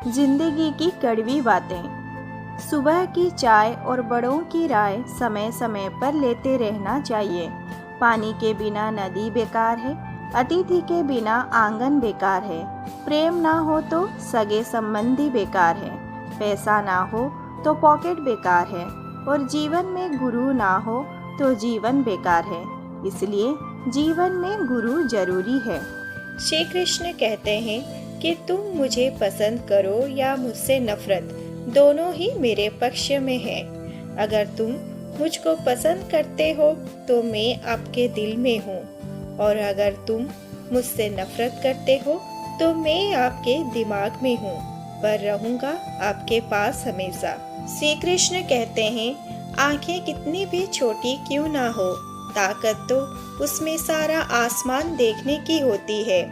जिंदगी की कड़वी बातें। सुबह की चाय और बड़ों की राय समय समय पर लेते रहना चाहिए। पानी के बिना नदी बेकार है, अतिथि के बिना आंगन बेकार है, प्रेम ना हो तो सगे संबंधी बेकार है, पैसा ना हो तो पॉकेट बेकार है, और जीवन में गुरु ना हो तो जीवन बेकार है। इसलिए जीवन में गुरु जरूरी है। श्री कृष्ण कहते हैं कि तुम मुझे पसंद करो या मुझसे नफरत, दोनों ही मेरे पक्ष में है। अगर तुम मुझको पसंद करते हो तो मैं आपके दिल में हूँ, और अगर तुम मुझसे नफरत करते हो तो मैं आपके दिमाग में हूँ, पर रहूँगा आपके पास हमेशा। श्री कृष्ण कहते हैं, आंखें कितनी भी छोटी क्यों ना हो, ताकत तो उसमें सारा आसमान देखने की होती है।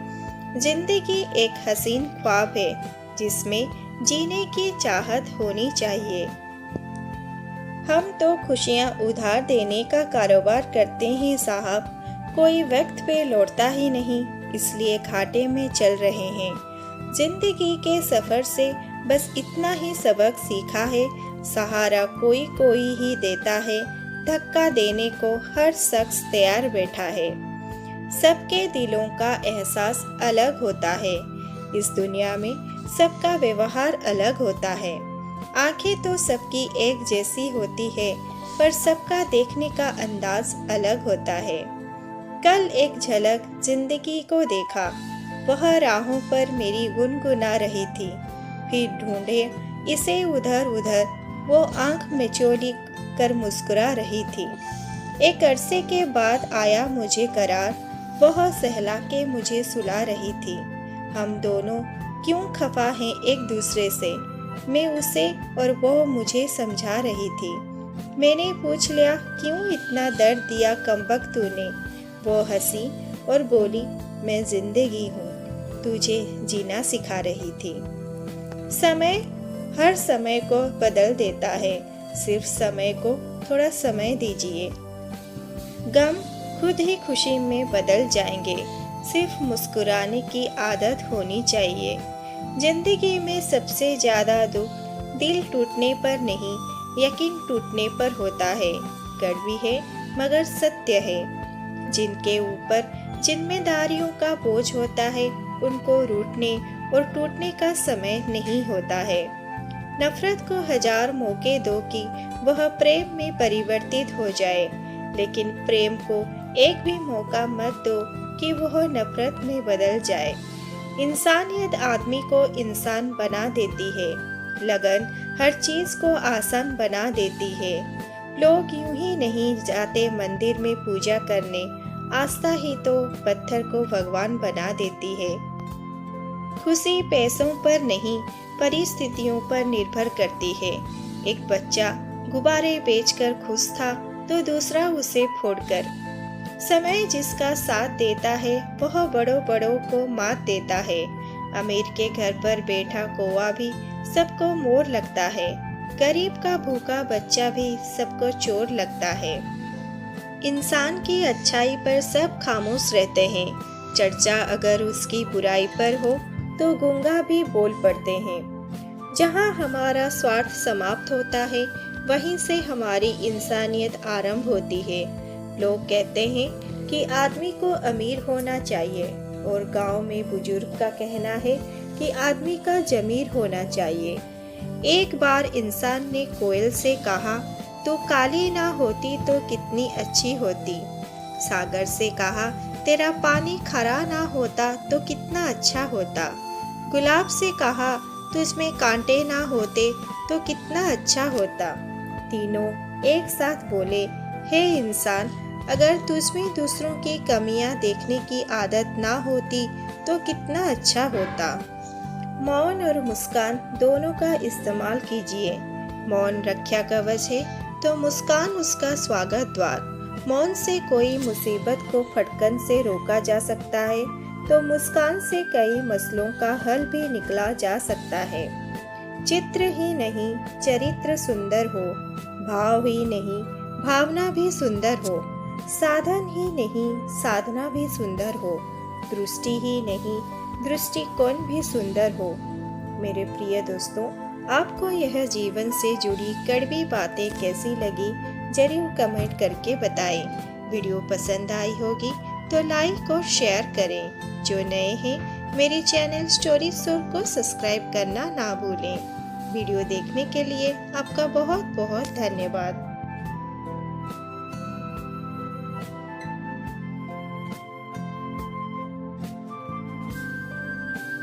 जिंदगी एक हसीन ख्वाब है जिसमें जीने की चाहत होनी चाहिए। हम तो खुशियाँ उधार देने का कारोबार करते हैं साहब, कोई वक्त पे लौटता ही नहीं, इसलिए घाटे में चल रहे हैं। जिंदगी के सफर से बस इतना ही सबक सीखा है, सहारा कोई कोई ही देता है, धक्का देने को हर शख्स तैयार बैठा है। सबके दिलों का एहसास अलग होता है, इस दुनिया में सबका व्यवहार अलग होता है। आंखें तो सबकी एक जैसी होती है, पर सबका देखने का अंदाज अलग होता है। कल एक झलक जिंदगी को देखा, वह राहों पर मेरी गुनगुना रही थी, फिर ढूंढे इसे उधर उधर, वो आंख मिचोली कर मुस्कुरा रही थी। एक अरसे के बाद आया मुझे करार, वह सहला के मुझे सुला रही थी। हम दोनों क्यों खफा हैं एक दूसरे से, मैं उसे और वो मुझे समझा रही थी। मैंने पूछ लिया, क्यों इतना दर्द दिया कमबख्त तूने? वो हंसी और बोली, मैं जिंदगी हूँ, तुझे जीना सिखा रही थी। समय हर समय को बदल देता है, सिर्फ समय को थोड़ा समय दीजिए। गम खुद ही खुशी में बदल जाएंगे, सिर्फ मुस्कुराने की आदत होनी चाहिए। जिंदगी में सबसे ज़्यादा दुख दिल टूटने पर नहीं, यकीन टूटने पर होता है। कड़वी है मगर सत्य है। जिनके ऊपर जिम्मेदारियों का बोझ होता है, उनको रूठने और टूटने का समय नहीं होता है। नफरत को 1000 मौके दो कि वह प्रेम में परिवर्तित हो जाए, लेकिन प्रेम को एक भी मौका मत दो कि वह नफरत में बदल जाए। इंसानियत आदमी को इंसान बना देती है, लगन हर चीज को आसान बना देती है। लोग यूं ही नहीं जाते मंदिर में पूजा करने, आस्था ही तो पत्थर को भगवान बना देती है। खुशी पैसों पर नहीं, परिस्थितियों पर निर्भर करती है। एक बच्चा गुब्बारे बेचकर खुश था तो दूसरा उसे फोड़कर। समय जिसका साथ देता है वह बड़ों बड़ों को मात देता है। अमीर के घर पर बैठा कौवा भी सबको मोर लगता है, गरीब का भूखा बच्चा भी सबको चोर लगता है। इंसान की अच्छाई पर सब खामोश रहते हैं, चर्चा अगर उसकी बुराई पर हो तो गूंगा भी बोल पड़ते हैं। जहाँ हमारा स्वार्थ समाप्त होता है, वहीं से हमारी इंसानियत आरंभ होती है। लोग कहते हैं कि आदमी को अमीर होना चाहिए, और गांव में बुजुर्ग का कहना है कि आदमी का जमीर होना चाहिए। एक बार इंसान ने कोयल से कहा, तू काली ना होती तो कितनी अच्छी होती। सागर से कहा, तेरा पानी खरा ना होता तो कितना अच्छा होता। गुलाब से कहा, तुझमें कांटे ना होते तो कितना अच्छा होता। तीनों एक साथ बोले, हे इंसान, अगर तुझमें दूसरों की कमियां देखने की आदत ना होती तो कितना अच्छा होता। मौन और मुस्कान दोनों का इस्तेमाल कीजिए। मौन रक्षा कवच है तो मुस्कान उसका स्वागत द्वार। मौन से कोई मुसीबत को फटकन से रोका जा सकता है, तो मुस्कान से कई मसलों का हल भी निकला जा सकता है। चित्र ही नहीं चरित्र सुंदर हो, भाव ही नहीं भावना भी सुंदर हो, साधन ही नहीं साधना भी सुंदर हो, दृष्टि ही नहीं दृष्टिकोण भी सुंदर हो। मेरे प्रिय दोस्तों, आपको यह जीवन से जुड़ी कड़वी बातें कैसी लगी जरूर कमेंट करके बताएं। वीडियो पसंद आई होगी तो लाइक और शेयर करें। जो नए हैं मेरे चैनल स्टोरी सोल को सब्सक्राइब करना ना भूलें। वीडियो देखने के लिए आपका बहुत बहुत धन्यवाद।